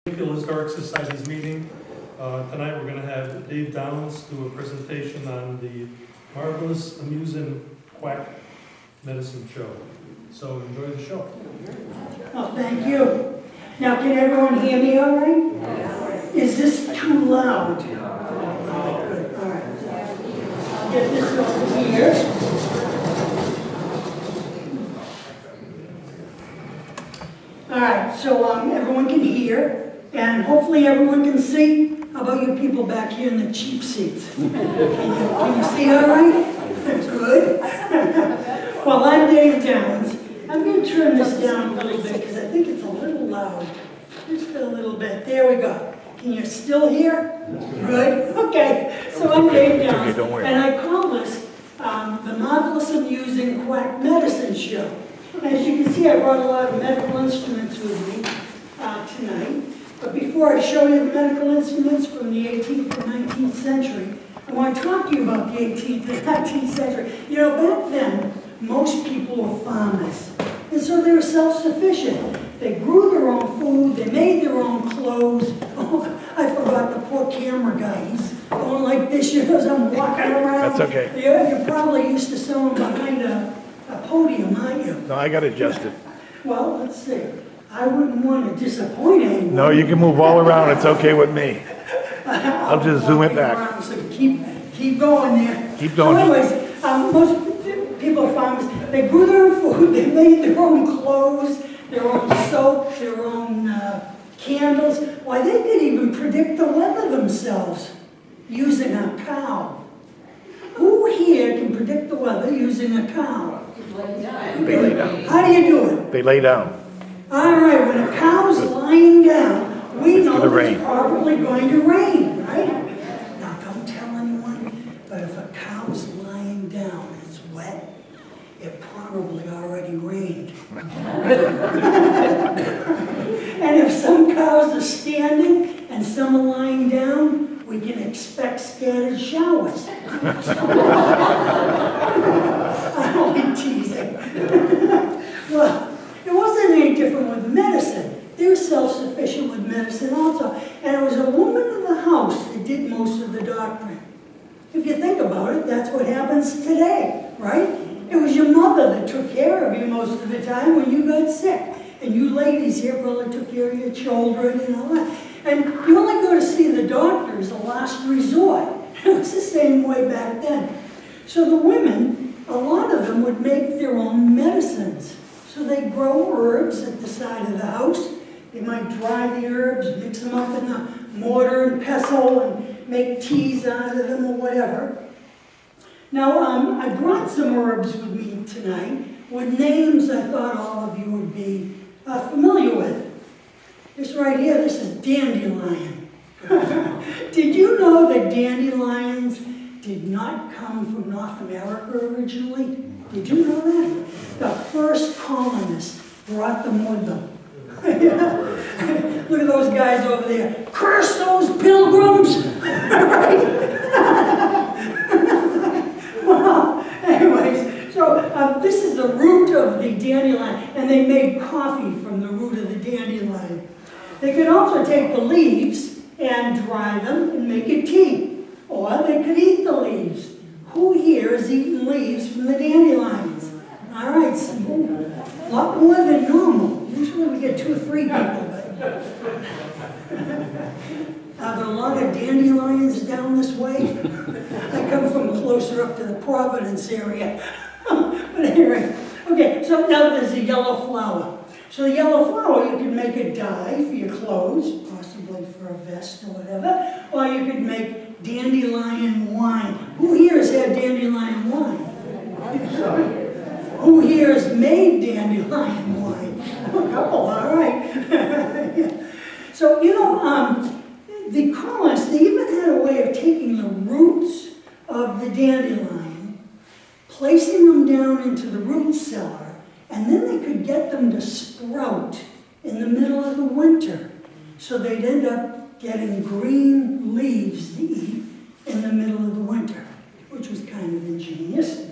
Enfield Historic Society's meeting. Tonight we're going to have Dave Downs do a presentation on the marvelous, amusing Quack medicine show. So enjoy the show. Oh, thank you. Now, can everyone hear me all right? Is this too loud? All right. I'll get this over here. All right, so everyone can hear, and hopefully everyone can see. How about you people back here in the cheap seats? Can you see all right? That's good. Well, I'm Dave Downs. I'm going to turn this down a little bit because I think it's a little loud. Just a little bit. There we go. Can you still hear? Good. Okay. So I'm Dave Downs, and I call this the Marvelous Amusing Quack Medicine Show. As you can see, I brought a lot of medical instruments with me tonight. But before I show you the medical instruments from the 18th and 19th century, I want to talk to you about the 18th and 19th century. You know, back then, most people were farmers. And so they were self-sufficient. They grew their own food, they made their own clothes. Oh, I forgot the poor camera guy. He's going like this, you know, as I'm walking around. That's okay. You're probably used to someone behind a podium, aren't you? No, I got adjusted. Well, let's see. I wouldn't want to disappoint anyone. No, you can move all around. It's okay with me. I'll just zoom it back. Around, so keep going there. Keep going. So anyways, most people are farmers. They grew their own food. They made their own clothes, their own soap, their own candles. Why, they could even predict the weather themselves using a cow. Who here can predict the weather using a cow? They lay down. How do you do it? They lay down. All right, when a cow's lying down, we know rain. it's probably going to rain, right? Now, don't tell anyone, but if a cow's lying down and it's wet, it probably already rained. And if some cows are standing and some are lying down, we can expect scattered showers. I'm only teasing. Well, it wasn't any different with medicine. They were self-sufficient with medicine also. And it was a woman in the house that did most of the doctoring. If you think about it, that's what happens today, right? It was your mother that took care of you most of the time when you got sick. And you ladies here probably took care of your children and all that. And you only go to see the doctor as a last resort. It was the same way back then. So the women, a lot of them would make their own medicines. So they grow herbs at the side of the house. They might dry the herbs, mix them up in the mortar and pestle and make teas out of them or whatever. Now, I brought some herbs with me tonight with names I thought all of you would be familiar with. This right here, this is dandelion. Did you know that dandelions did not come from North America originally? Did you know that? The first colonists brought them with them. Look at those guys over there. Curse those pilgrims! Well, anyways, so this is the root of the dandelion, and they made coffee from the root of the dandelion. They could also take the leaves and dry them and make a tea, or they could eat the leaves. Who here has eaten leaves from the dandelions? All right, so a lot more than normal. Usually we get 2 or 3 people, but are there a lot of dandelions down this way? I come from closer up to the Providence area. But anyway, okay, so now there's a yellow flower. So the yellow flower, you can make a dye for your clothes, possibly for a vest or whatever, or you could make dandelion wine. Who here has had dandelion wine? Who here has made dandelion wine? A couple, all right. So, you know, the colonists, they even had a way of taking the roots of the dandelion, placing them down into the root cellar, and then they could get them to sprout in the middle of the winter. So they'd end up getting green leaves to eat in the middle of the winter, which was kind of ingenious.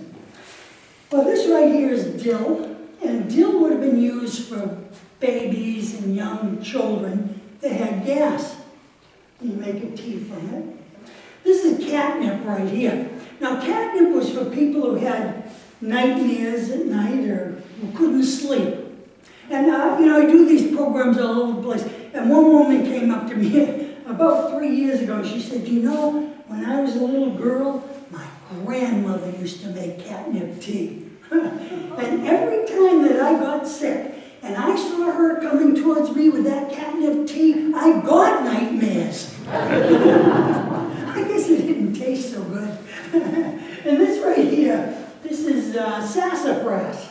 Well, this right here is dill, and dill would have been used for babies and young children that had gas. You make a tea from it. This is catnip right here. Now catnip was for people who had nightmares at night or who couldn't sleep. And you know, I do these programs all over the place. And one woman came up to me about 3 years ago and she said, you know, when I was a little girl, my grandmother used to make catnip tea. And every time that I got sick and I saw her coming towards me with that catnip tea, I got nightmares. I guess it didn't taste so good. And this right here, this is sassafras.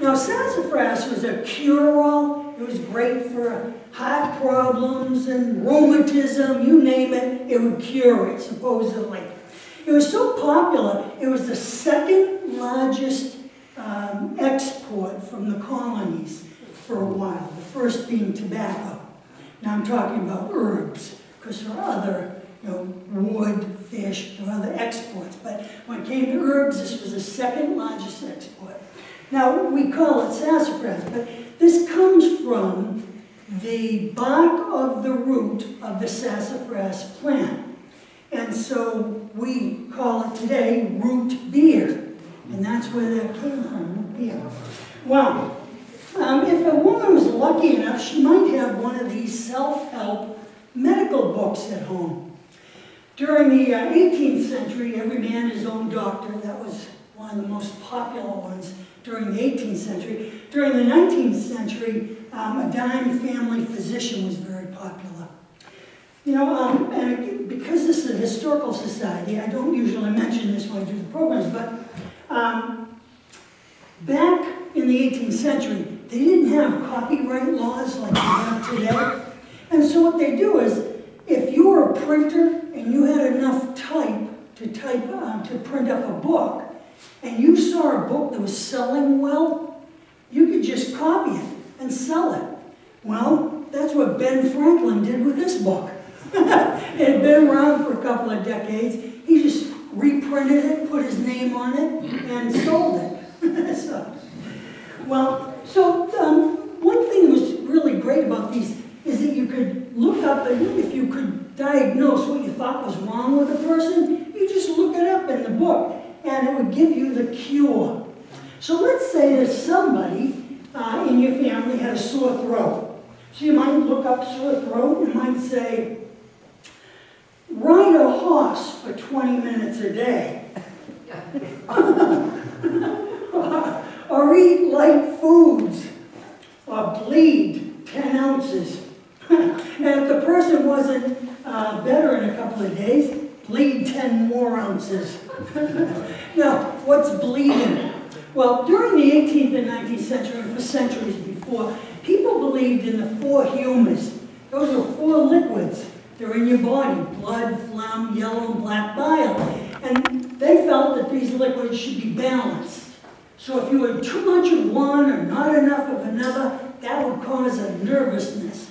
Now sassafras was a cure-all. It was great for heart problems and rheumatism, you name it, it would cure it, supposedly. It was so popular, it was the second largest export from the colonies for a while, the first being tobacco. Now I'm talking about herbs, because there are other, you know, wood, fish, there are other exports, but when it came to herbs, this was the second largest export. Now, we call it sassafras, but this comes from the bark of the root of the sassafras plant. And so we call it today root beer. And that's where that came from, root beer. Well, if a woman was lucky enough, she might have one of these self-help medical books at home. During the 18th century, every man his own doctor. That was one of the most popular ones during the 18th century. During the 19th century, a dime family physician was very popular. You know, and because this is a historical society, I don't usually mention this when I do the programs, but back in the 18th century, they didn't have copyright laws like we have today. And so what they do is, if you were a printer and you had enough type to print up a book, and you saw a book that was selling well, you could just copy it and sell it. Well, that's what Ben Franklin did with this book. It had been around for a couple of decades. He just reprinted it, put his name on it, and sold it. One thing that was really great about these is that you could look up, and if you could diagnose what you thought was wrong with a person, you just look it up in the book, and it would give you the cure. So let's say that somebody in your family had a sore throat. So you might look up sore throat and might say, ride a horse for 20 minutes a day. Or eat light foods. Or bleed 10 ounces. And if the person wasn't better in a couple of days, bleed 10 more ounces. Now, what's bleeding? Well, during the 18th and 19th century, for centuries before, people believed in the 4 humors. Those are 4 liquids. They're in your body: blood, phlegm, yellow, and black bile. And they felt that these liquids should be balanced. So if you had too much of one or not enough of another, that would cause a nervousness.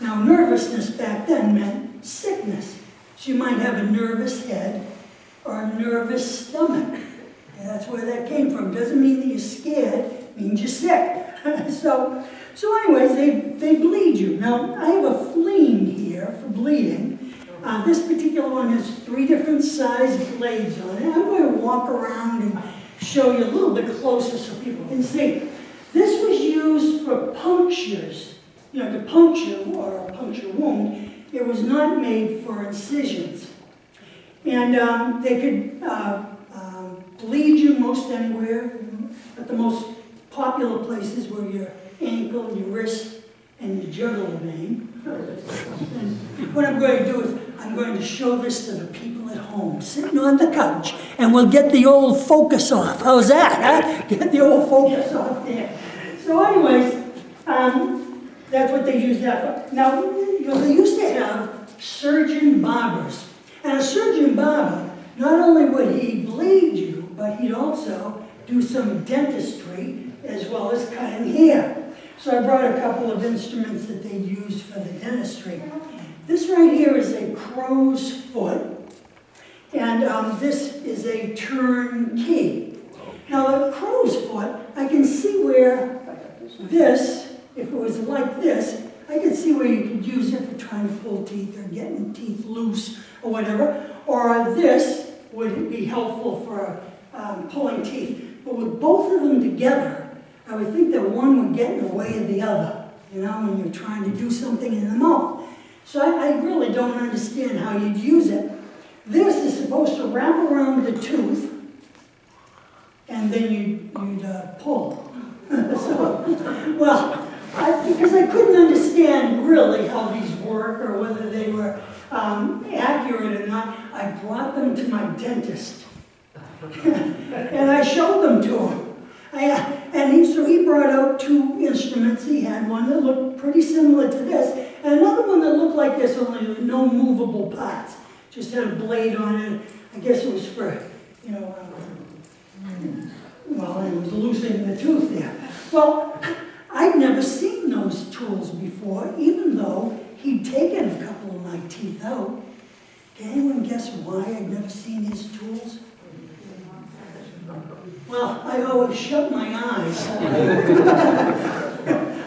Now, nervousness back then meant sickness. So you might have a nervous head or a nervous stomach. And that's where that came from. Doesn't mean that you're scared, it means you're sick. So anyways, they bleed you. Now, I have a fleam here for bleeding. This particular one has 3 different size blades on it. I'm going to walk around and show you a little bit closer so people can see. This was used for punctures, you know, to puncture or a puncture wound. It was not made for incisions. And they could bleed you most anywhere, but the most popular places were your ankle, your wrist, and your jugular vein. And what I'm going to do is I'm going to show this to the people at home, sitting on the couch, and we'll get the old focus off. How's that, huh? Get the old focus off there. So anyways, that's what they used that for. Now, you know, they used to have surgeon barbers. And a surgeon barber, not only would he bleed you, but he'd also do some dentistry as well as cutting hair. So I brought a couple of instruments that they use for the dentistry. This right here is a crow's foot, and this is a turn key. Now the crow's foot, I can see where this, if it was like this, I could see where you could use it for trying to pull teeth or getting teeth loose or whatever. Or this would be helpful for pulling teeth. But with both of them together, I would think that one would get in the way of the other, you know, when you're trying to do something in the mouth. So I really don't understand how you'd use it. This is supposed to wrap around the tooth, and then you'd pull. Well, because I couldn't understand really how these work or whether they were accurate or not, I brought them to my dentist. And I showed them to him. So he brought out two instruments. He had one that looked pretty similar to this, and another one that looked like this, only with no movable parts. Just had a blade on it. I guess it was for, you know, well, it was loosening the tooth there. Well, I'd never seen those tools before, even though he'd taken a couple of my teeth out. Can anyone guess why I'd never seen his tools? Well, I always shut my eyes.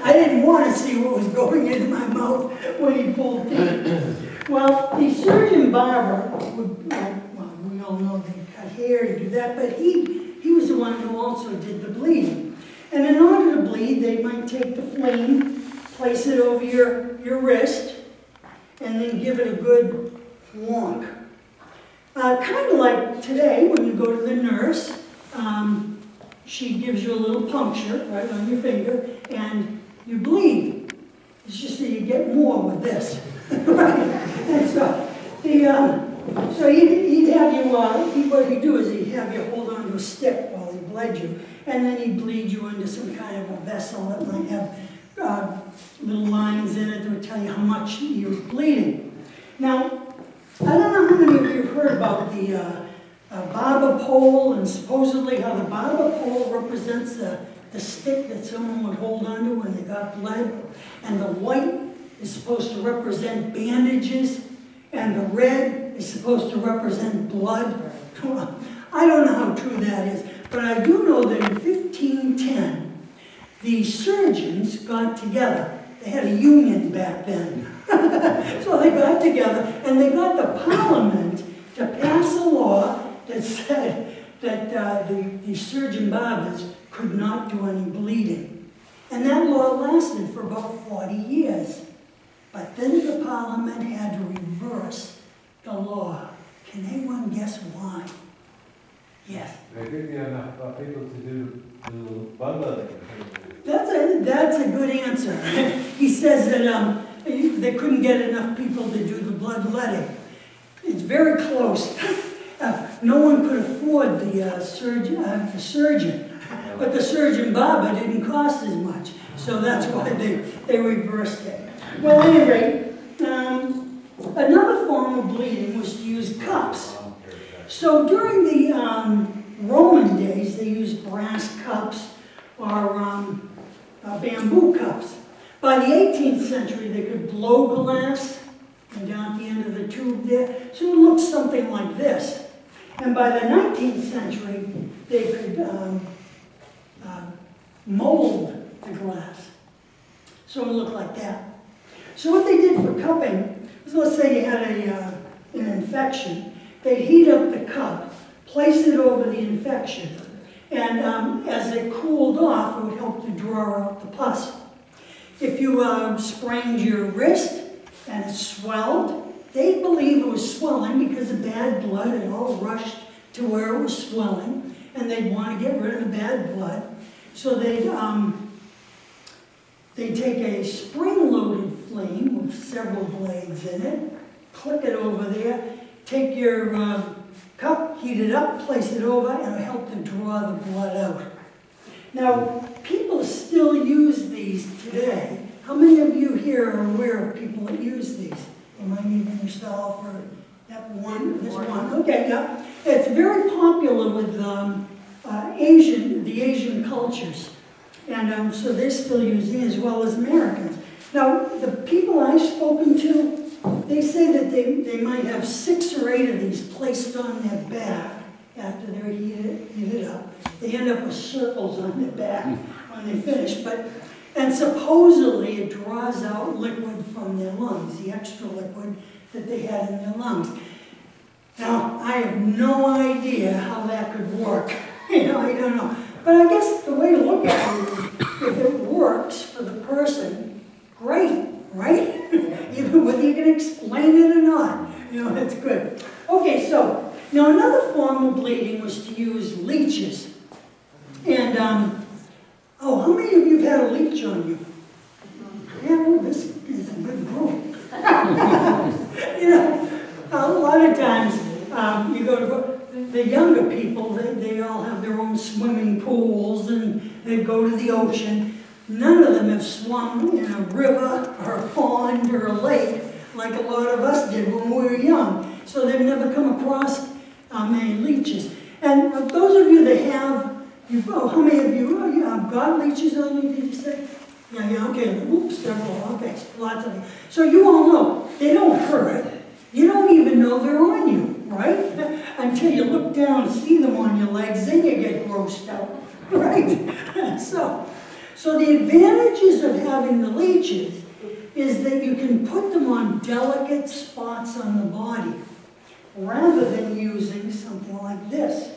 I didn't want to see what was going into my mouth when he pulled teeth. Well, the surgeon barber would, well, we all know they cut hair to do that, but he was the one who also did the bleeding. And in order to bleed, they might take the flame, place it over your wrist, and then give it a good wonk. Kind of like today when you go to the nurse, she gives you a little puncture right on your finger, and you bleed. It's just that you get more with this. Right? And so, he'd have you, what he'd do is he'd have you hold on to a stick while he bled you, and then he'd bleed you into some kind of a vessel that might have little lines in it that would tell you how much you were bleeding. Now, I don't know how many of you have heard about the barber pole, and supposedly how the barber pole represents the stick that someone would hold onto when they got bled, and the white is supposed to represent bandages, and the red is supposed to represent blood. I don't know how true that is, but I do know that in 1510, the surgeons got together. They had a union back then. So they got together, and they got the Parliament to pass a law that said that the surgeon barbers could not do any bleeding. And that law lasted for about 40 years. But then the Parliament had to reverse the law. Can anyone guess why? Yes? They didn't get enough people to do blood letting. That's a good answer. He says that they couldn't get enough people to do the bloodletting. It's very close. No one could afford the surgeon, but the surgeon barber didn't cost as much, so that's why they reversed it. Well, at any rate, another form of bleeding was to use cups. So during the Roman days, they used brass cups or bamboo cups. By the 18th century, they could blow glass, and down at the end of the tube there, so it looked something like this. And by the 19th century, they could mold the glass, so it looked like that. So what they did for cupping was, let's say you had an infection, they'd heat up the cup, place it over the infection, and as it cooled off, it would help to draw out the pus. If you sprained your wrist and it swelled, they believe it was swelling because the bad blood had all rushed to where it was swelling, and they'd want to get rid of the bad blood. So they'd take a spring-loaded flame with several blades in it, click it over there, take your cup, heat it up, place it over, and it'll help to draw the blood out. Now, people still use these today. How many of you here are aware of people that use these? You might even yourself or that one, this one. Okay, yeah. It's very popular with the Asian cultures. And so they're still using it as well as Americans. Now, the people I've spoken to, they say that they might have 6 or 8 of these placed on their back after they're heated up. They end up with circles on their back when they finish. But And supposedly it draws out liquid from their lungs, the extra liquid that they had in their lungs. Now, I have no idea how that could work. I don't know. But I guess the way to look at it is, if it works for the person, great, right? Even whether you can explain it or not, it's good. Okay, so, now another form of bleeding was to use leeches. And, how many of you have had a leech on you? Yeah, well, this is a good group. A lot of times, you go to the younger people, they all have their own swimming pools and they go to the ocean. None of them have swum in a river or a pond or a lake like a lot of us did when we were young. So they've never come across any leeches. And those of you that have, how many of you have got leeches on you, did you say? Yeah, okay, oops, several, okay, lots of them. So you all know, they don't hurt. You don't even know they're on you, right? Until you look down and see them on your legs, then you get grossed out, right? So the advantages of having the leeches is that you can put them on delicate spots on the body, rather than using something like this.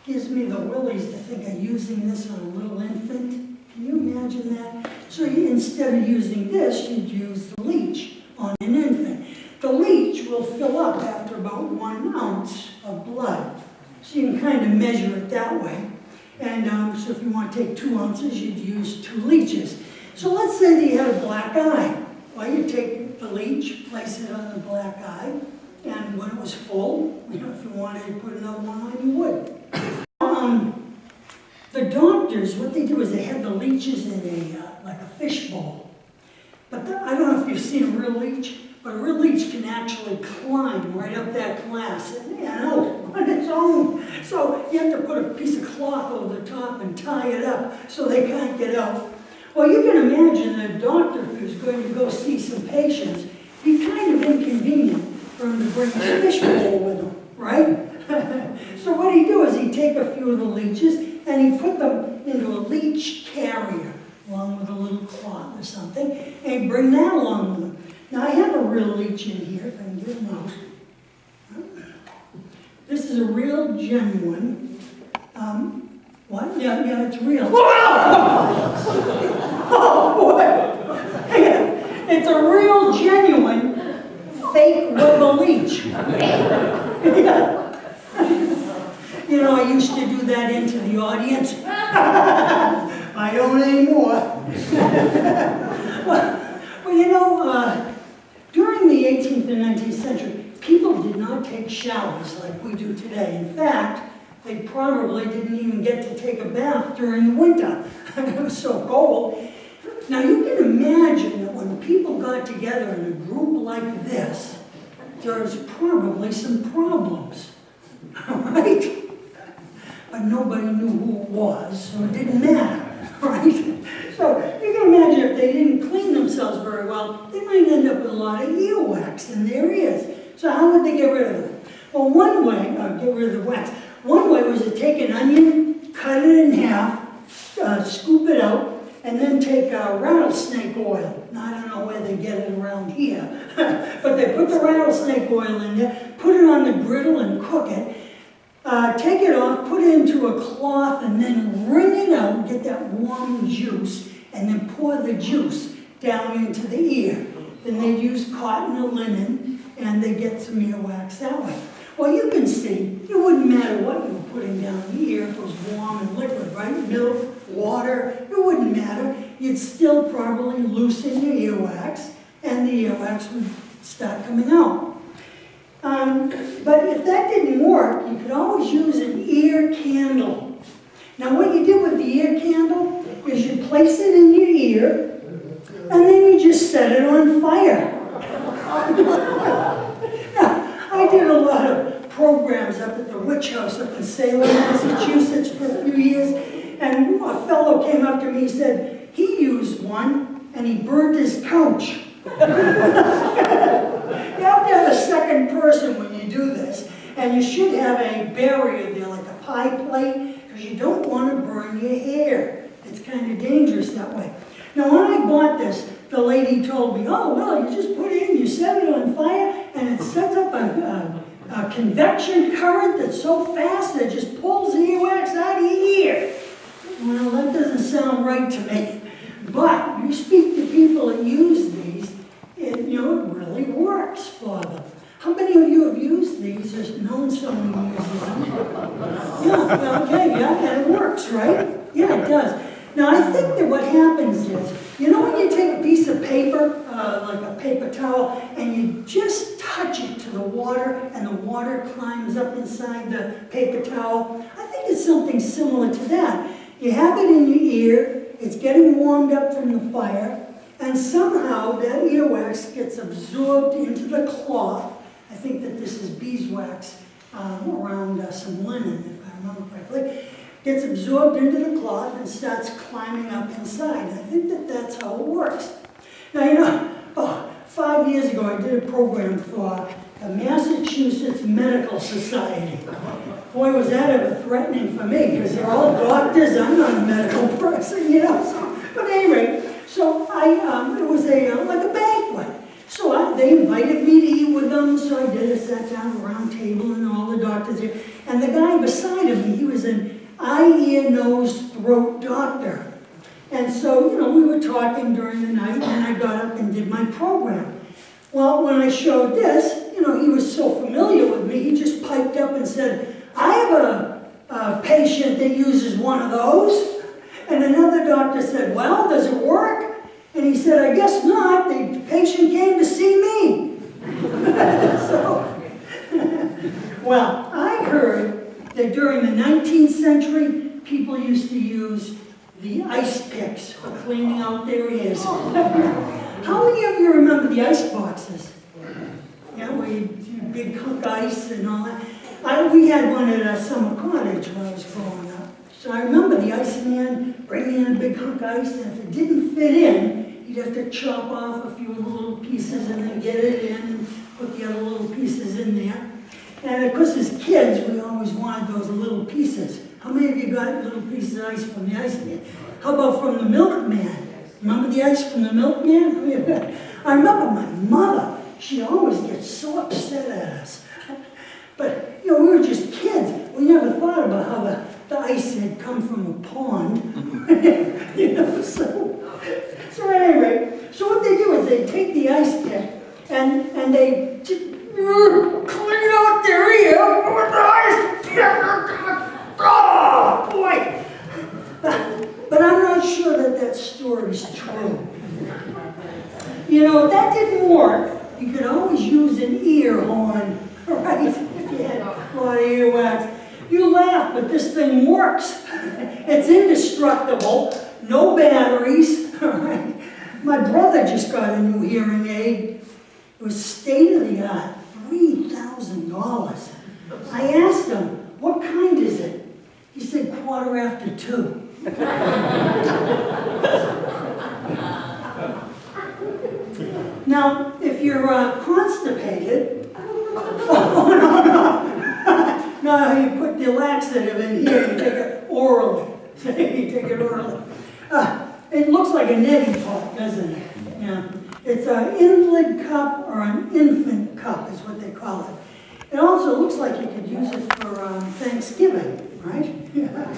Gives me the willies to think of using this on a little infant. Can you imagine that? So instead of using this, you'd use the leech on an infant. The leech will fill up after about 1 ounce of blood. So you can kind of measure it that way. And so if you want to take 2 ounces, you'd use 2 leeches. So let's say that you had a black eye. Well, you take the leech, place it on the black eye, and when it was full, if you wanted to put another one on, you would. The doctors, what they do is they have the leeches in like a fish bowl. But I don't know if you've seen a real leech, but a real leech can actually climb right up that glass and out on its own. So you have to put a piece of cloth over the top and tie it up so they can't get out. Well, you can imagine a doctor who's going to go see some patients, it'd be kind of inconvenient for him to bring his fish bowl with him, right? So what he'd do is he'd take a few of the leeches and he'd put them into a leech carrier along with a little cloth or something, and he'd bring that along with him. Now I have a real leech in here, if I can get them out. This is a real genuine, what? Yeah, it's real. Oh boy! It's a real genuine fake rubber leech. I used to do that into the audience. I don't anymore. Well, during the 18th and 19th century, people did not take showers like we do today. In fact, they probably didn't even get to take a bath during the winter. It was so cold. Now you can imagine that when people got together in a group like this, there was probably some problems, right? But nobody knew who it was, so it didn't matter, right? So you can imagine if they didn't clean themselves very well, they might end up with a lot of earwax in their ears. So how would they get rid of it? Well, one way, get rid of the wax, one way was to take an onion, cut it in half, scoop it out, and then take rattlesnake oil. Now, I don't know where they get it around here, but they put the rattlesnake oil in there, put it on the griddle and cook it, take it off, put it into a cloth, and then wring it out, get that warm juice, and then pour the juice down into the ear. Then they use cotton or linen, and they get some earwax that way. Well, you can see, it wouldn't matter what you were putting down the ear, if it was warm and liquid, right? Milk, water, it wouldn't matter. You'd still probably loosen your earwax, and the earwax would start coming out. But if that didn't work, you could always use an ear candle. Now what you did with the ear candle is you place it in your ear, and then you just set it on fire. Now, I did a lot of programs up at the Witch House up in Salem, Massachusetts for a few years, and a fellow came up to me and said he used one, and he burned his couch. You have to have a second person when you do this, and you should have a barrier there, like a pie plate, because you don't want to burn your hair. It's kind of dangerous that way. Now, when I bought this, the lady told me, oh, well, you just put it in, you set it on fire, and it sets up a convection current that's so fast that it just pulls the earwax out of your ear. Well, that doesn't sound right to me. But you speak to people that use these, it really works for them. How many of you have used these or known someone who uses them? Yeah, okay, yeah, and it works, right? Yeah, it does. Now, I think that what happens is, when you take a piece of paper, like a paper towel, and you just touch it to the water, and the water climbs up inside the paper towel, I think it's something similar to that. You have it in your ear, it's getting warmed up from the fire, and somehow that earwax gets absorbed into the cloth. I think that this is beeswax around some linen, if I remember correctly. Gets absorbed into the cloth and starts climbing up inside. I think that that's how it works. Now, 5 years ago I did a program for the Massachusetts Medical Society. Boy, was that ever threatening for me, because they're all doctors. I'm not a medical person, But anyway, so it was like a banquet. So they invited me to eat with them, so I did. I sat down at a round table and all the doctors there. And the guy beside of me, he was an eye, ear, nose, throat doctor. And so, we were talking during the night, and I got up and did my program. Well, when I showed this, he was so familiar with me, he just piped up and said, I have a patient that uses one of those. And another doctor said, well, does it work? And he said, I guess not. The patient came to see me. Well, I heard that during the 19th century, people used to use the ice picks for cleaning out their ears. How many of you remember the ice boxes? Yeah, where you do big hunk ice and all that. We had one at a summer cottage when I was growing up. So I remember the iceman bringing in a big hunk of ice, and if it didn't fit in, he'd have to chop off a few little pieces and then get it in and put the other little pieces in there. And of course, as kids, we always wanted those little pieces. How many of you got little pieces of ice from the iceman? How about from the milkman? Remember the ice from the milkman? I remember my mother. She always gets so upset at us. But, we were just kids. We never thought about how the ice had come from a pond. So anyway, so what they do is they take the ice pick and they clean out their ear with the ice pick. Oh, boy! But I'm not sure that story's true. If that didn't work, you could always use an ear horn, right? If you had a lot of earwax. You laugh, but this thing works. It's indestructible, no batteries, right? My brother just got a new hearing aid. It was state-of-the-art, $3,000. I asked him, what kind is it? He said, 2:15. Now, if you're constipated, no, you put the laxative in here, you take it orally. You take it orally. It looks like a neti pot, doesn't it? Yeah. It's an invalid cup or an infant cup is what they call it. It also looks like you could use it for Thanksgiving, right? Yeah.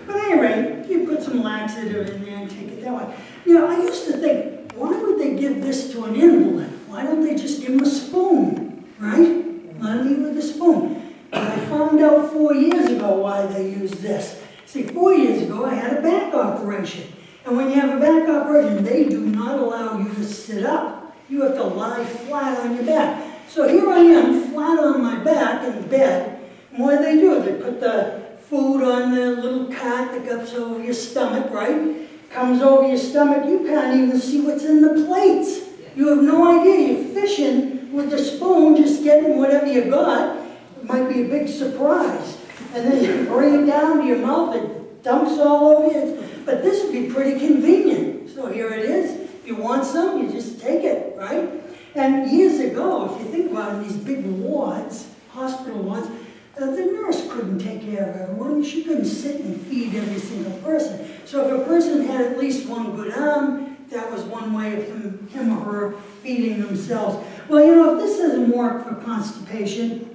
But anyway, you put some laxative in there and take it that way. I used to think, why would they give this to an invalid? Why don't they just give him a spoon, right? Let him eat with a spoon. But I found out 4 years ago why they use this. See, 4 years ago, I had a back operation. And when you have a back operation, they do not allow you to sit up. You have to lie flat on your back. So here I am, flat on my back in bed. And what do? They put the food on the little cart that goes over your stomach, right? Comes over your stomach, you can't even see what's in the plates. You have no idea. You're fishing with the spoon, just getting whatever you got. It might be a big surprise. And then you bring it down to your mouth, it dumps all over you. But this would be pretty convenient. So here it is. If you want some, you just take it, right? And years ago, if you think about it, these big wards, hospital wards, The nurse couldn't take care of everyone. She couldn't sit and feed every single person. So if a person had at least one good arm, that was one way of him or her feeding themselves. Well, you know, if this doesn't work for constipation,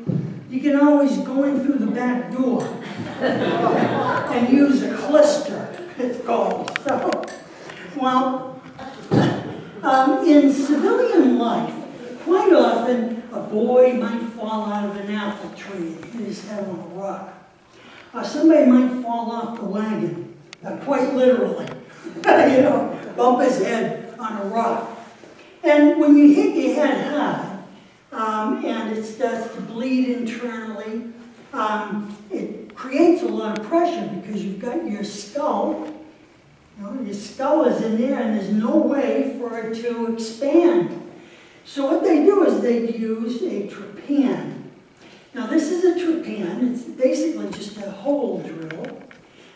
you can always go in through the back door and use a clister, it's called. So, well, in civilian life, quite often a boy might fall out of an apple tree and hit his head on a rock. Or somebody might fall off the wagon, quite literally, you know, bump his head on a rock. And when you hit your head hard, and it starts to bleed internally, it creates a lot of pressure because you've got your skull. You know, your skull is in there and there's no way for it to expand. So what they do is they use a trepan. Now this is a trepan. It's basically just a hole drill.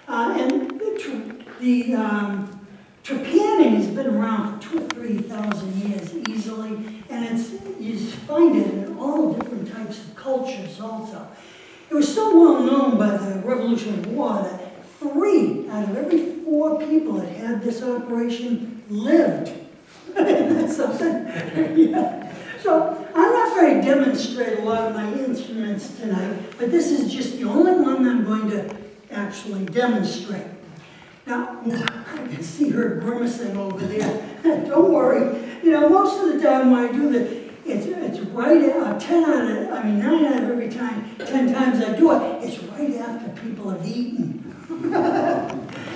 And the trepanning has been around for 2,000 or 3,000 years easily, and you find it in all different types of cultures also. It was so well known by the Revolutionary War that 3 out of every 4 people that had this operation lived. Isn't that something? Yeah. So I'm not going to demonstrate a lot of my instruments tonight, but this is just the only one I'm going to actually demonstrate. Now, I can see her grimacing over there. Don't worry. You know, most of the time when I do this, it's right at 9 out of every time, 10 times I do it, it's right after people have eaten.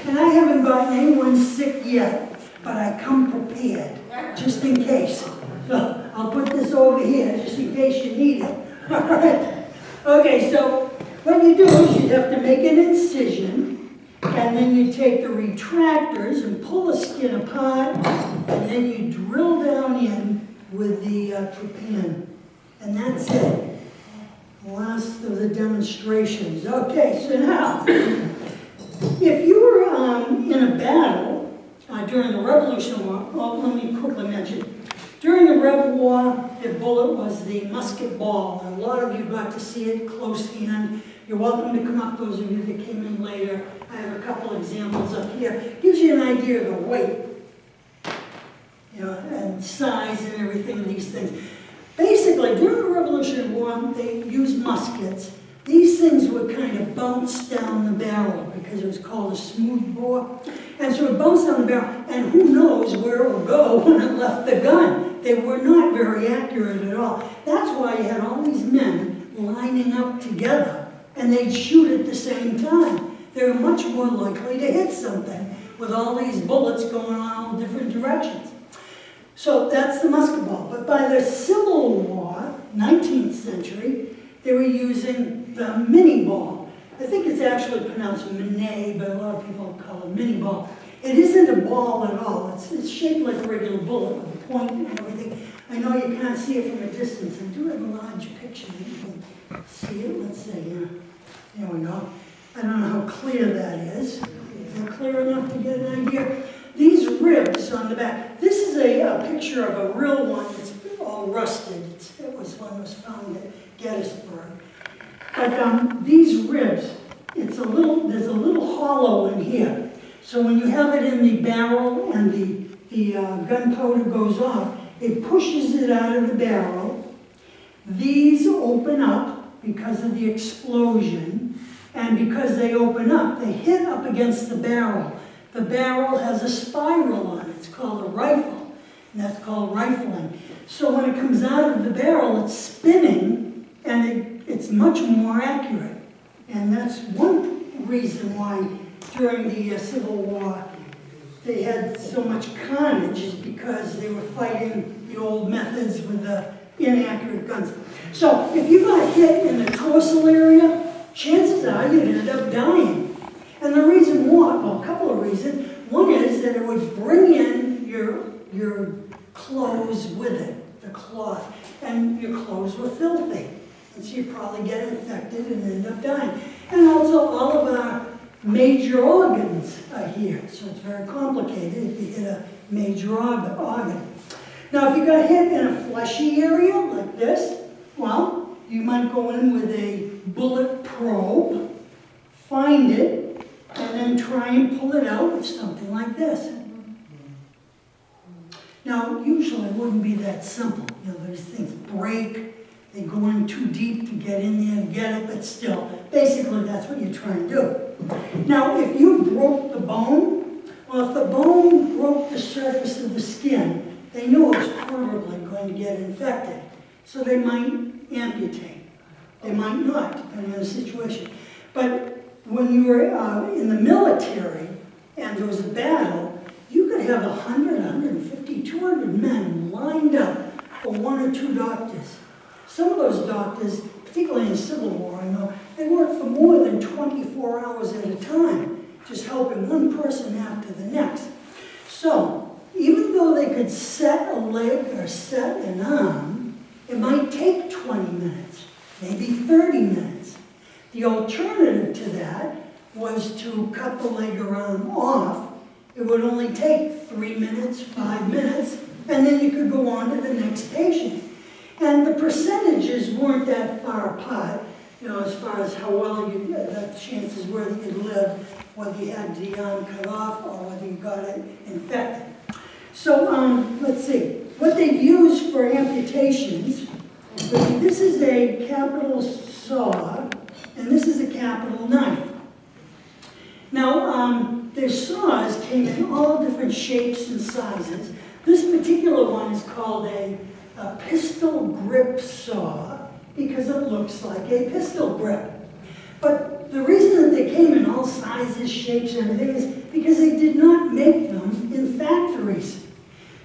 And I haven't gotten anyone sick yet, but I come prepared, just in case. So I'll put this over here, just in case you need it. All right. Okay, so what you do is you have to make an incision, and then you take the retractors and pull the skin apart, and then you drill down in with the trepan. And that's it. Last of the demonstrations. Okay, so now, if you were in a battle during the Revolutionary War, well, let me quickly mention, during the Rev War, the bullet was the musket ball. And a lot of you got to see it close hand. You're welcome to come up, those of you that came in later. I have a couple examples up here. Gives you an idea of the weight, you know, and size and everything of these things. Basically, during the Revolutionary War, they used muskets. These things would kind of bounce down the barrel because it was called a smooth bore. And so it would bounce down the barrel, and who knows where it would go when it left the gun. They were not very accurate at all. That's why you had all these men lining up together, and they'd shoot at the same time. They were much more likely to hit something with all these bullets going on all different directions. So that's the musket ball. But by the Civil War, 19th century, they were using the mini ball. I think it's actually pronounced minay, but a lot of people call it mini ball. It isn't a ball at all. It's shaped like a regular bullet with a point and everything. I know you can't see it from a distance. I do have a large picture that you can see it. Let's see here. There we go. I don't know how clear that is. Is that clear enough to get an idea? These ribs on the back. This is a picture of a real one. It's all rusted. It was one that was found at Gettysburg. But these ribs, there's a little hollow in here. So when you have it in the barrel and the gunpowder goes off, it pushes it out of the barrel. These open up because of the explosion, and because they open up, they hit up against the barrel. The barrel has a spiral on it. It's called a rifle, and that's called rifling. So when it comes out of the barrel, it's spinning, and it's much more accurate. And that's one reason why during the Civil War they had so much carnage, is because they were fighting the old methods with the inaccurate guns. So if you got hit in the dorsal area, chances are you'd end up dying. And the reason why, well, a couple of reasons. One is that it would bring in your clothes with it, the cloth, and your clothes were filthy. And so you'd probably get infected and end up dying. And also all of our major organs are here, so it's very complicated if you hit a major organ. Now, if you got hit in a fleshy area like this, well, you might go in with a bullet probe, find it, and then try and pull it out with something like this. Now, usually it wouldn't be that simple. You know, these things break, they go in too deep to get in there and get it, but still, basically that's what you're trying to do. Now, if you broke the bone, well, if the bone broke the surface of the skin, they knew it was probably going to get infected. So they might amputate. They might not, depending on the situation. But when you were in the military and there was a battle, you could have 100, 150, 200 men lined up for one or two doctors. Some of those doctors, particularly in the Civil War, I know, they worked for more than 24 hours at a time, just helping one person after the next. So, even though they could set a leg or set an arm, it might take 20 minutes, maybe 30 minutes. The alternative to that was to cut the leg or arm off. It would only take 3 minutes, 5 minutes, and then you could go on to the next patient. And the percentages weren't that far apart, you know, as far as how well the chances were that you'd live, whether you had the arm cut off or whether you got it infected. So, let's see. What they use for amputations, this is a capital saw, and this is a capital knife. Now, their saws came in all different shapes and sizes. This particular one is called a pistol grip saw because it looks like a pistol grip. But the reason that they came in all sizes, shapes, and everything is because they did not make them in factories.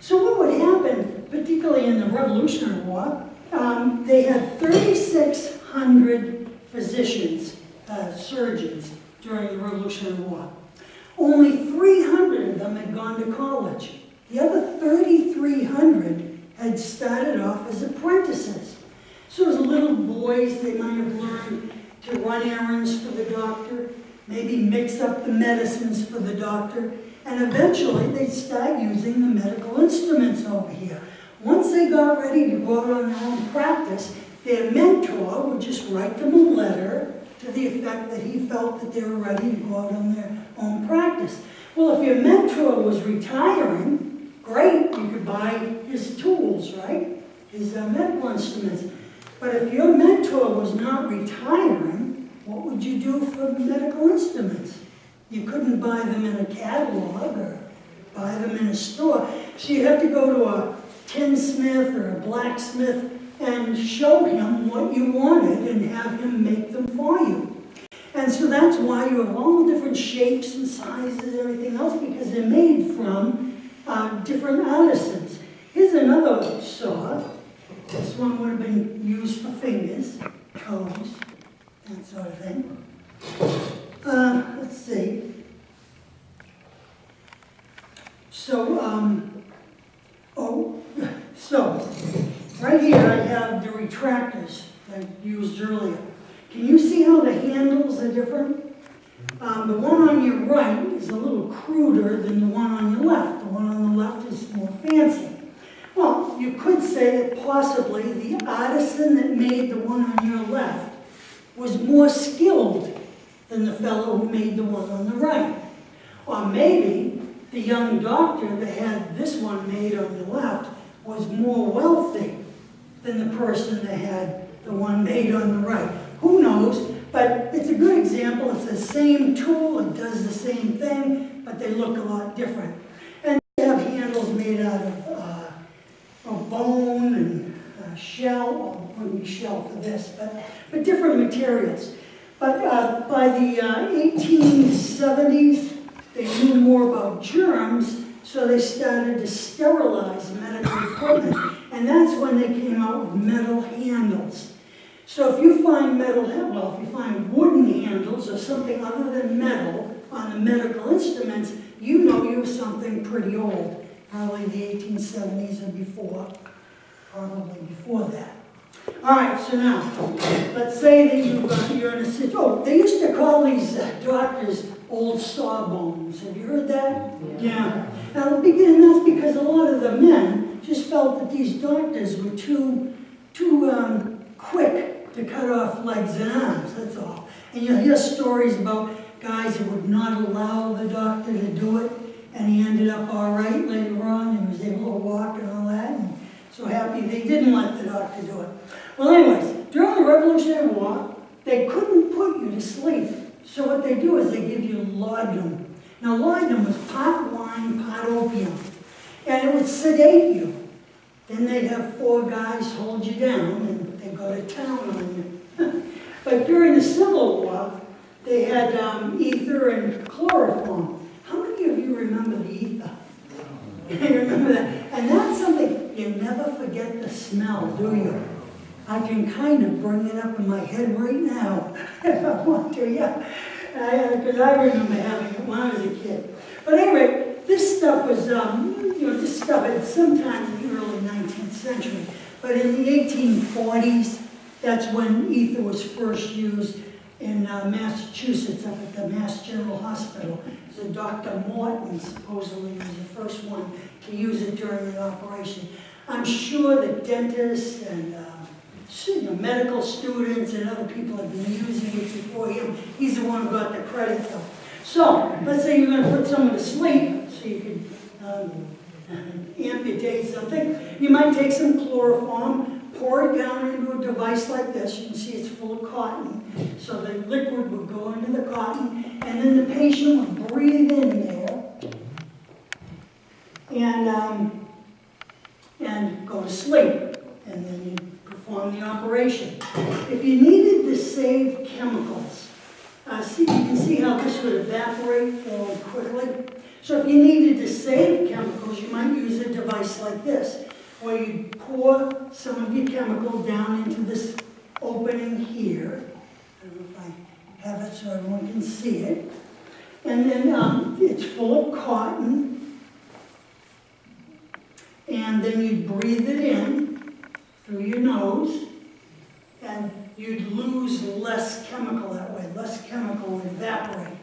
So what would happen, particularly in the Revolutionary War, they had 3,600 physicians, surgeons during the Revolutionary War. Only 300 of them had gone to college. The other 3,300 had started off as apprentices. So as little boys, they might have learned to run errands for the doctor, maybe mix up the medicines for the doctor, and eventually they'd start using the medical instruments over here. Once they got ready to go out on their own practice, their mentor would just write them a letter to the effect that he felt that they were ready to go out on their own practice. Well, if your mentor was retiring, great, you could buy his tools, right? His medical instruments. But if your mentor was not retiring, what would you do for medical instruments? You couldn't buy them in a catalog or buy them in a store. So you have to go to a tinsmith or a blacksmith and show him what you wanted and have him make them for you. And so that's why you have all the different shapes and sizes and everything else, because they're made from different artisans. Here's another saw. This one would have been used for fingers, toes, that sort of thing. Let's see. So, right here I have the retractors I used earlier. Can you see how the handles are different? The one on your right is a little cruder than the one on your left. The one on the left is more fancy. Well, you could say that possibly the artisan that made the one on your left was more skilled than the fellow who made the one on the right. Or maybe the young doctor that had this one made on the left was more wealthy than the person that had the one made on the right. Who knows? But it's a good example. It's the same tool, it does the same thing, but they look a lot different. And they have handles made out of bone and shell, or wouldn't be shell for this, but different materials. But by the 1870s, they knew more about germs, so they started to sterilize medical equipment. And that's when they came out with metal handles. So if you find if you find wooden handles or something other than metal on the medical instruments, you know you have something pretty old, probably the 1870s or before, probably before that. All right, so now, let's say that you're in a situation. They used to call these doctors old sawbones. Have you heard that? Yeah. Now, and that's because a lot of the men just felt that these doctors were too quick to cut off legs and arms, that's all. And you'll hear stories about guys who would not allow the doctor to do it, and he ended up all right later on, and was able to walk and all that, and so happy they didn't let the doctor do it. Well anyways, during the Revolutionary War, they couldn't put you to sleep. So what they do is they give you laudanum. Now laudanum was part wine, part opium, and it would sedate you. Then they'd have 4 guys hold you down, and they'd go to town on you. But during the Civil War, they had ether and chloroform. How many of you remember the ether? You remember that? And that's something, you never forget the smell, do you? I can kind of bring it up in my head right now, if I want to, yeah. Because I remember having it when I was a kid. But anyway, this stuff was, discovered sometime in the early 19th century. But in the 1840s, that's when ether was first used in Massachusetts, up at the Mass General Hospital. So Dr. Morton supposedly was the first one to use it during the operation. I'm sure that dentists and medical students and other people have been using it before him. He's the one who got the credit though. So, let's say you're going to put someone to sleep, so you can amputate something. You might take some chloroform, pour it down into a device like this. You can see it's full of cotton. So the liquid would go into the cotton, and then the patient would breathe in there and go to sleep. And then you perform the operation. If you needed to save chemicals, you can see how this would evaporate fairly quickly. So if you needed to save chemicals, you might use a device like this, where you pour some of your chemical down into this opening here. I don't know if I have it so everyone can see it. And then it's full of cotton. And then you breathe it in through your nose, and you'd lose less chemical that way. Less chemical would evaporate.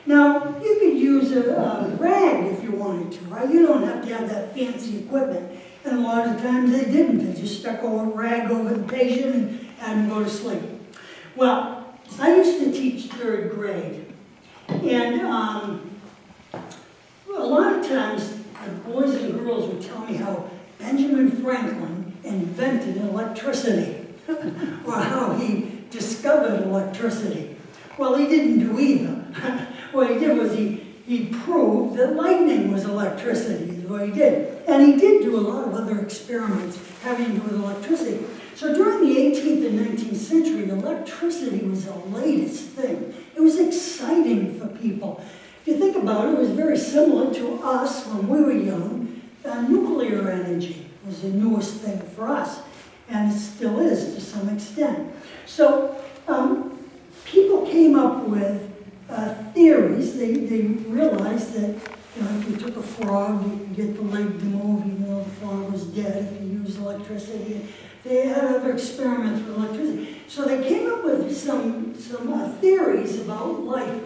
Now, you could use a rag if you wanted to, right? You don't have to have that fancy equipment. And a lot of times they didn't. They just stuck a rag over the patient and had them go to sleep. Well, I used to teach 3rd grade. And a lot of times the boys and girls would tell me how Benjamin Franklin invented electricity, or how he discovered electricity. Well, he didn't do either. What he did was he proved that lightning was electricity, is what he did. And he did do a lot of other experiments having to do with electricity. So during the 18th and 19th century, electricity was the latest thing. It was exciting for people. If you think about it, it was very similar to us when we were young. Nuclear energy was the newest thing for us, and it still is to some extent. So people came up with theories. They realized that if you took a frog, you could get the leg to move even though the frog was dead if you used electricity. They had other experiments with electricity. So they came up with some theories about life.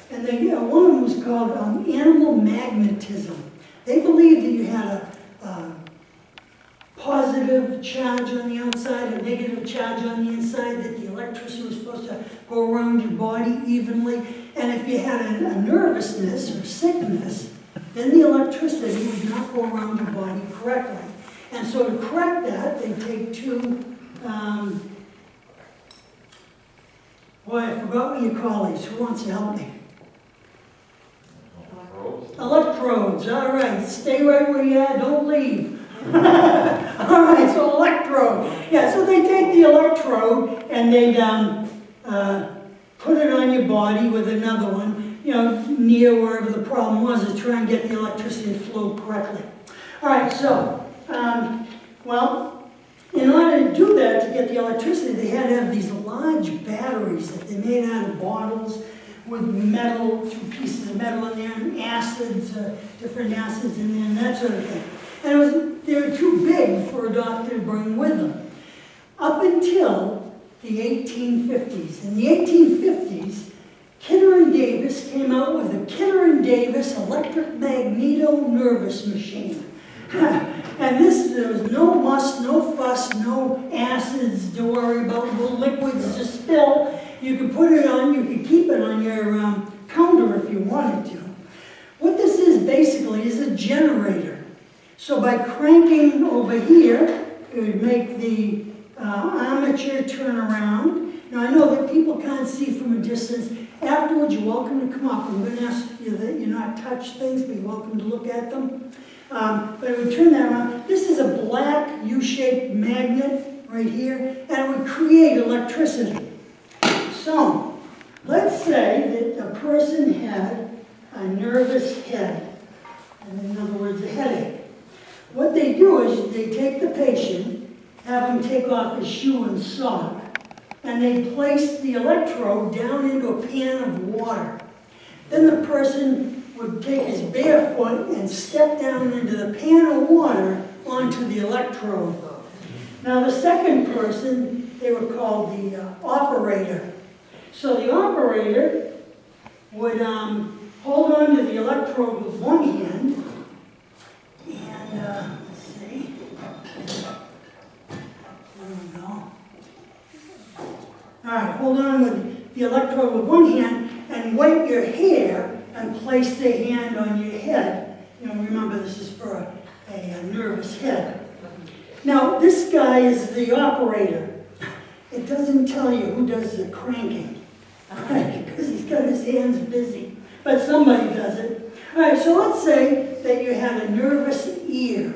And one of them was called animal magnetism. They believed that you had a positive charge on the outside, a negative charge on the inside, that the electricity was supposed to go around your body evenly. And if you had a nervousness or sickness, then the electricity would not go around your body correctly. And so to correct that, they take 2, boy, I forgot what you call these. Who wants to help me? Electrodes, all right, stay right where you are, don't leave. All right, so electrode. Yeah, so they take the electrode and they put it on your body with another one, near wherever the problem was, to try and get the electricity to flow correctly. All right, so, in order to do that, to get the electricity, they had to have these large batteries that they made out of bottles with metal, 2 pieces of metal in there, and acids, different acids in there, and that sort of thing. And they were too big for a doctor to bring with them. Up until the 1850s. In the 1850s, Kidder and Davis came out with a Kidder and Davis electric magneto nervous machine. And there was no muss, no fuss, no acids to worry about, no liquids to spill. You could put it on, you could keep it on your counter if you wanted to. What this is basically is a generator. So by cranking over here, it would make the armature turn around. Now I know that people can't see from a distance. Afterwards, you're welcome to come up. I'm going to ask you that you not touch things, but you're welcome to look at them. But it would turn that around. This is a black U-shaped magnet right here, and it would create electricity. So, let's say that a person had a nervous head, and in other words, a headache. What they do is they take the patient, have him take off his shoe and sock, and they place the electrode down into a pan of water. Then the person would take his bare foot and step down into the pan of water onto the electrode. Now the second person, they were called the operator. So the operator would hold on to the electrode with one hand, and let's see, there we go. All right, hold on with the electrode with one hand and wipe your hair and place the hand on your head. You know, remember this is for a nervous head. Now, this guy is the operator. It doesn't tell you who does the cranking, right? Because he's got his hands busy. But somebody does it. All right, so let's say that you had a nervous ear.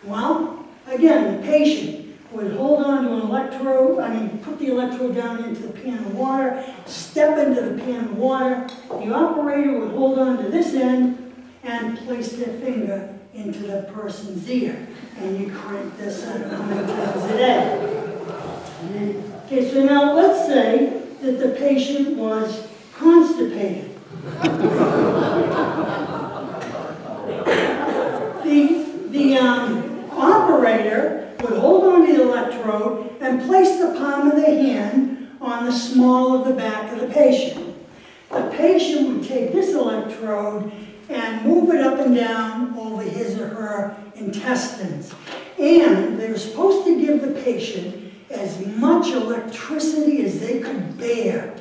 Well, again, the patient would hold on to an electrode, put the electrode down into the pan of water, step into the pan of water. The operator would hold on to this end and place their finger into the person's ear. And you crank this, I don't know how many times a day. Okay, so now let's say that the patient was constipated. The operator would hold on to the electrode and place the palm of the hand on the small of the back of the patient. The patient would take this electrode and move it up and down over his or her intestines. And they were supposed to give the patient as much electricity as they could bear.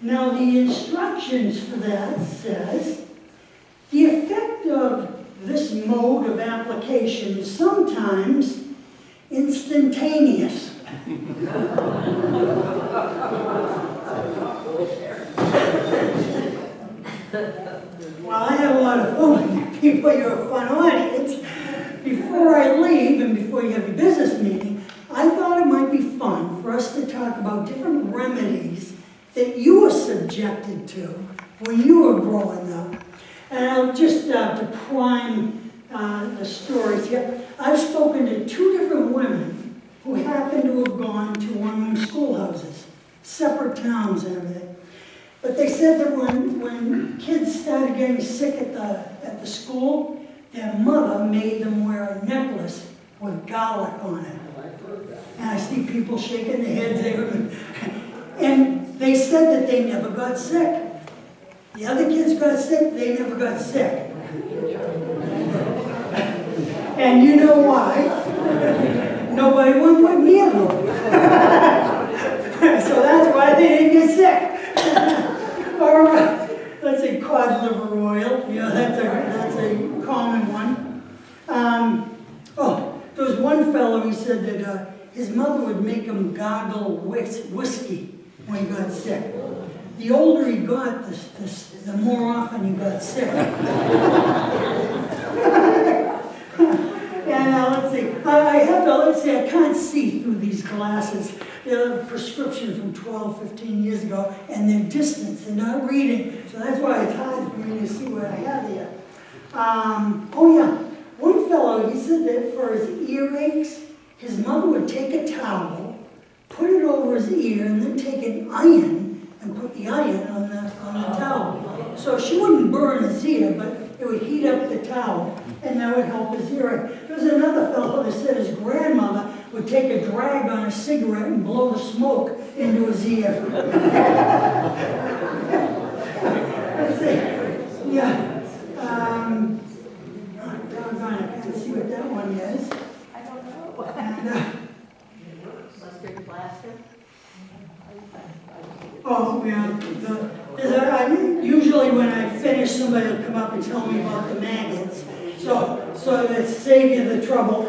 Now the instructions for that says, the effect of this mode of application is sometimes instantaneous. Well, I had a lot of fun with you people. You're a fun audience. Before I leave and before you have your business meeting, I thought it might be fun for us to talk about different remedies that you were subjected to when you were growing up. And I'll just to prime the stories here. I've spoken to 2 different women who happen to have gone to one-room schoolhouses, separate towns and everything. But they said that when kids started getting sick at the school, their mother made them wear a necklace with garlic on it. And I see people shaking their heads there. And they said that they never got sick. The other kids got sick, they never got sick. And you know why? Nobody went with near them. So that's why they didn't get sick. Or let's say cod liver oil. You know, that's a common one. There was one fellow who said that his mother would make him gargle whiskey when he got sick. The older he got, the more often he got sick. And let's see, let's say I can't see through these glasses. They're a prescription from 12, 15 years ago, and they're distant, they're not reading, so that's why it's hard for me to see what I have here. One fellow, he said that for his earaches, his mother would take a towel, put it over his ear, and then take an iron and put the iron on the towel. So she wouldn't burn his ear, but it would heat up the towel, and that would help his hearing. There was another fellow that said his grandmother would take a drag on a cigarette and blow the smoke into his ear. Let's see. Yeah. I can't see what that one is. Oh, yeah. Usually when I finish, somebody will come up and tell me about the maggots. So that save you the trouble.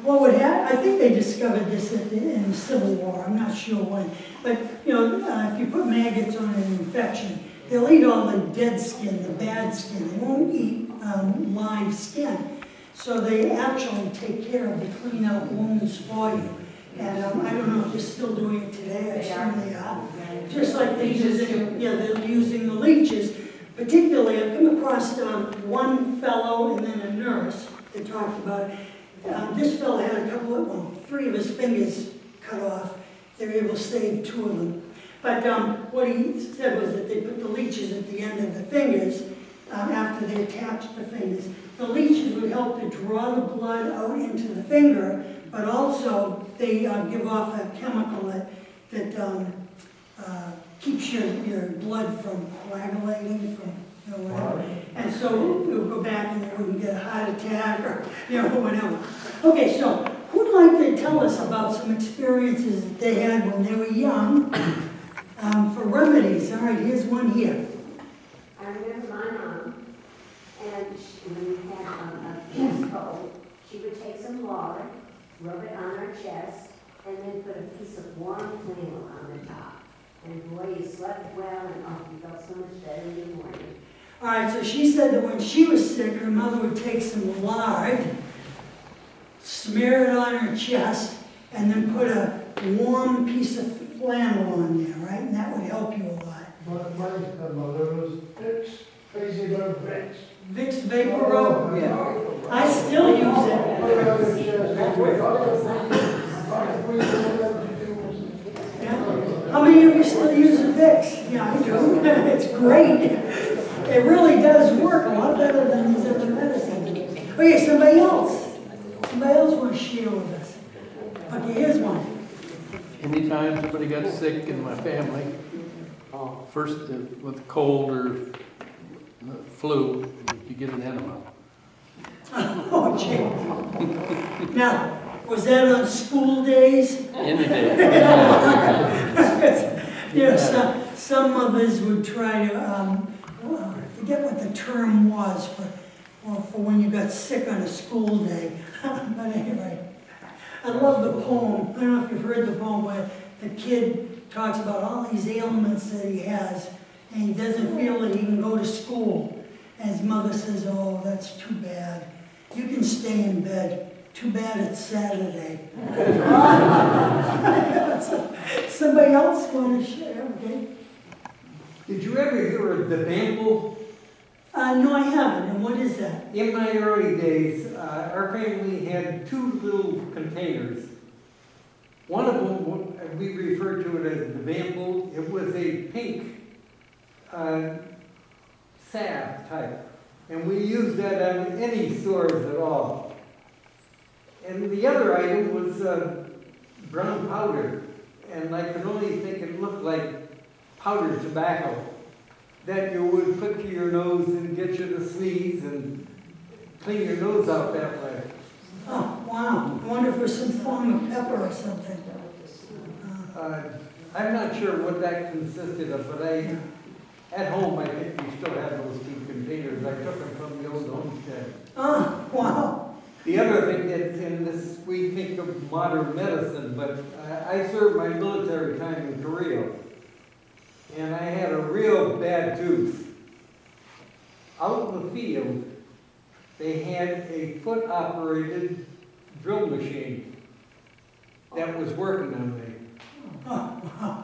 What would happen, I think they discovered this in the Civil War, I'm not sure when. But, you know, if you put maggots on an infection, they'll eat all the dead skin, the bad skin. They won't eat live skin. So they actually take care of the clean out wounds for you. And I don't know if they're still doing it today, I assume they are. Just like they're using the leeches. Particularly, I've come across one fellow and then a nurse that talked about it. This fellow had a couple of, well, 3 of his fingers cut off. They were able to save 2 of them. But what he said was that they put the leeches at the end of the fingers after they attached the fingers. The leeches would help to draw the blood out into the finger, but also they give off a chemical that keeps your blood from coagulating, from whatever. And so it would go back and they wouldn't get a heart attack or whatever. Okay, so who'd like to tell us about some experiences that they had when they were young for remedies? All right, here's one here. I remember my mom, and when we had a chest cold, she would take some water, rub it on her chest, and then put a piece of warm flannel on the top. And boy, you slept well, and oh, you felt so much better in the morning. All right, so she said that when she was sick, her mother would take some lard, smear it on her chest, and then put a warm piece of flannel on there, right? And that would help you a lot. My mother was Vicks, crazy about Vicks. Vicks Vapor Rub? Yeah. I still use it. Yeah. How many of you still use the Vicks? Yeah, I do. It's great. It really does work a lot better than these other medicines. Okay, somebody else. Somebody else want to share with us. Okay, here's one. Anytime somebody got sick in my family, first with cold or flu, you get an enema. Oh, gee. Now, was that on school days? Any day. Yes, some mothers would try to, I forget what the term was for when you got sick on a school day. But anyway, I love the poem. I don't know if you've heard the poem where the kid talks about all these ailments that he has, and he doesn't feel that he can go to school. And his mother says, oh, that's too bad. You can stay in bed. Too bad it's Saturday. Somebody else want to share? Okay. Did you ever hear of the bamble? No, I haven't. And what is that? In my early days, our family had 2 little containers. One of them, we referred to it as the bamble. It was a pink salve type. And we used that on any sores at all. And the other item was brown powder. And I could only think it looked like powdered tobacco that you would put to your nose and get you to sneeze and clean your nose out that way. Oh, wow. I wonder if it was some form of pepper or something. I'm not sure what that consisted of, but at home I think we still have those 2 containers. I took them from the old homestead. Oh, wow. The other thing that in this, we think of modern medicine, but I served my military time in Korea. And I had a real bad tooth. Out in the field, they had a foot-operated drill machine that was working on me. Oh, wow.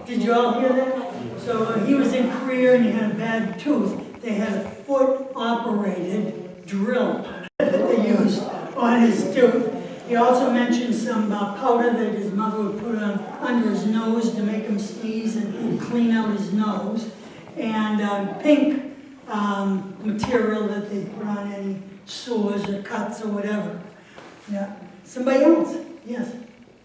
Did you all hear that? So he was in Korea and he had a bad tooth. They had a foot-operated drill that they used on his tooth. He also mentioned some powder that his mother would put on under his nose to make him sneeze and clean out his nose. And pink material that they put on any sores or cuts or whatever. Yeah. Somebody else? Yes.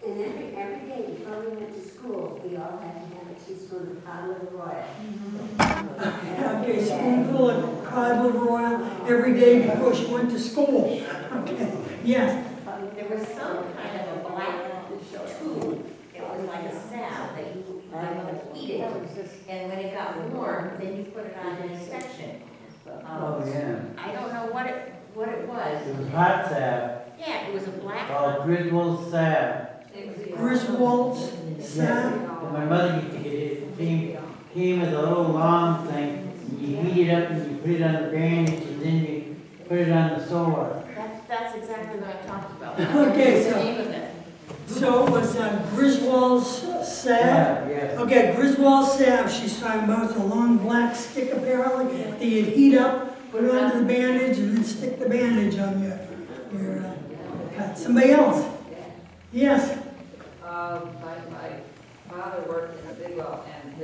And every day before we went to school, we all had to have a teaspoon of cod liver oil. Okay, a spoonful of cod liver oil every day before she went to school. Okay. Yes. There was some kind of a black tube. It was like a salve that you my mother heated it. And when it got warm, then you put it on in a section. Oh, yeah. I don't know what it was. It was hot salve, Yeah, it was a black called Griswold salve. Griswold's Yeah. salve. And my mother used to get it. It came with a little long thing. You heat it up and you put it on the bandage and then you put it on the sore. That's exactly what I'm talking about. Okay, What's the so- name of it? So it was Griswold's salve? Yeah, yeah. Okay, Griswold salve, she's talking about, it's a long black stick apparently, that you'd heat up, put it under the bandage, and then stick the bandage on your cut. Somebody else? Yes? My father worked in a big well, and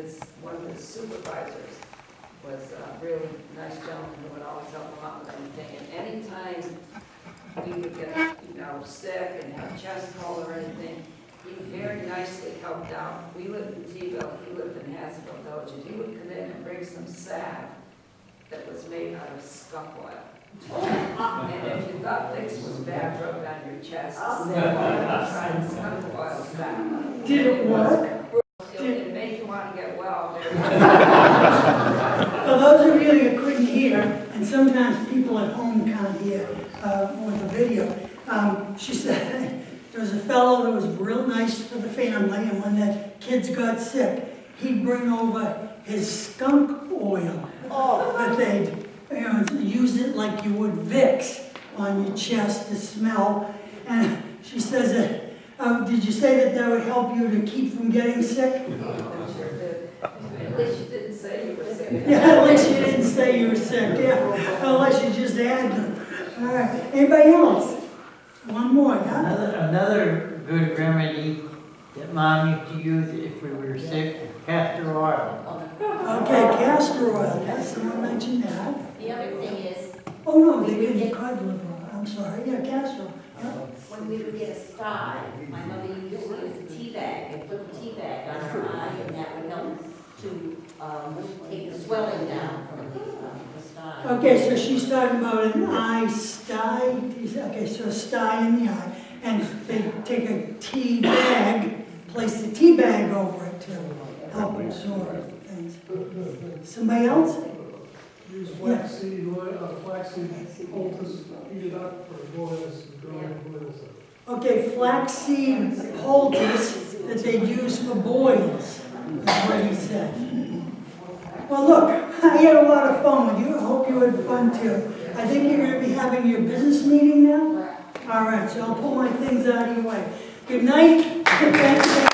one of his supervisors was a really nice gentleman who would always help him out with anything. And anytime we would get, sick and have chest cold or anything, he very nicely helped out. We lived in T-Ville, he lived in Hazardville Village, and he would come in and bring some salve that was made out of skunk oil. And if you thought things was bad, rub it on your chest. Try the skunk oil back. Did it work? It made you want to get well. For those of you that couldn't hear, and sometimes people at home can't hear with the video, she said there was a fellow that was real nice for the family, and when the kids got sick, he'd bring over his skunk oil. But they'd use it like you would Vicks on your chest to smell. And she says that, did you say that would help you to keep from getting sick? Sure did. At least you didn't say you were sick. Yeah, at least you didn't say you were sick, yeah. Unless you just had to. All right, anybody else? One more, yeah? Another good remedy that Mom used to use if we were sick, castor oil. Okay, castor oil, yes, someone mentioned that. The other thing is, Oh, no, they didn't cod liver oil, I'm sorry, yeah, castor oil. Yeah. when we would get a sty, my mother used to use a tea bag and put the tea bag on her eye, and that would help to take the swelling down from the sty. Okay, so she's talking about an eye sty, okay, so a sty in the eye, and they take a tea bag, place the tea bag over it to help absorb things. Somebody else? Use flaxseed oil, flaxseed poultice, heat it up or boil this, boil this up. Okay, flaxseed poultice that they use for boils, is what he said. Well, look, I had a lot of fun with you. I hope you had fun too. I think you're going to be having your business meeting now? All right, so I'll pull my things out of your way. Good night. Thank you.